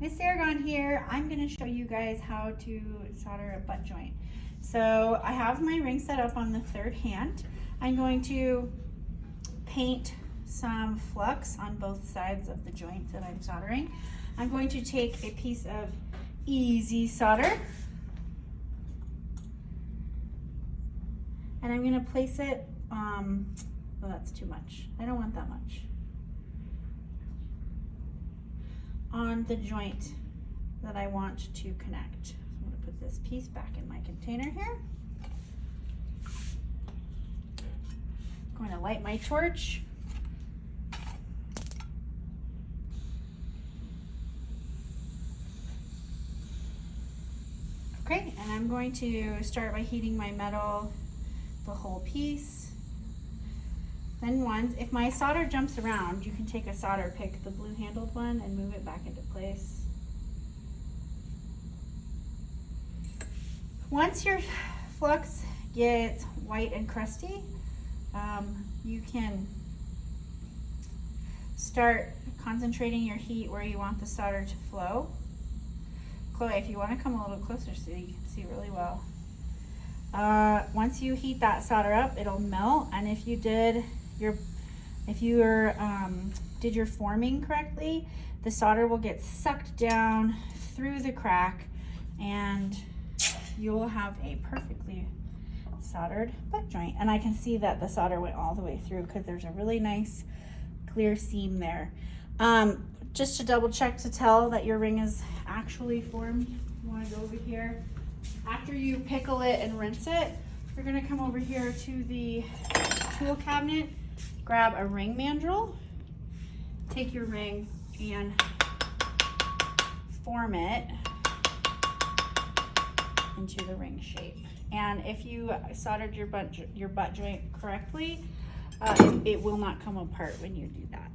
Miss Aragon here. I'm going to show you guys how to solder a butt joint. So I have my ring set up on the third hand. I'm going to paint some flux on both sides of the joint that I'm soldering. I'm going to take a piece of easy solder and I'm going to place it, well, that's too much. I don't want that much. On the joint that I want to connect. So I'm going to put this piece back in my container here. I'm going to light my torch. Okay, and I'm going to start by heating my metal, the whole piece. Then once, if my solder jumps around, you can take a solder pick, the blue handled one, and move it back into place. Once your flux gets white and crusty, you can start concentrating your heat where you want the solder to flow. Chloe, if you want to come a little closer so you can see really well. Once you heat that solder up, it'll melt, and if you did your forming correctly, the solder will get sucked down through the crack and you'll have a perfectly soldered butt joint. And I can see that the solder went all the way through because there's a really nice clear seam there. Just to double check to tell that your ring is actually formed, you want to go over here. After you pickle it and rinse it, you're going to come over here to the tool cabinet, grab a ring mandrel, take your ring and form it into the ring shape. And if you soldered your butt joint correctly, it will not come apart when you do that.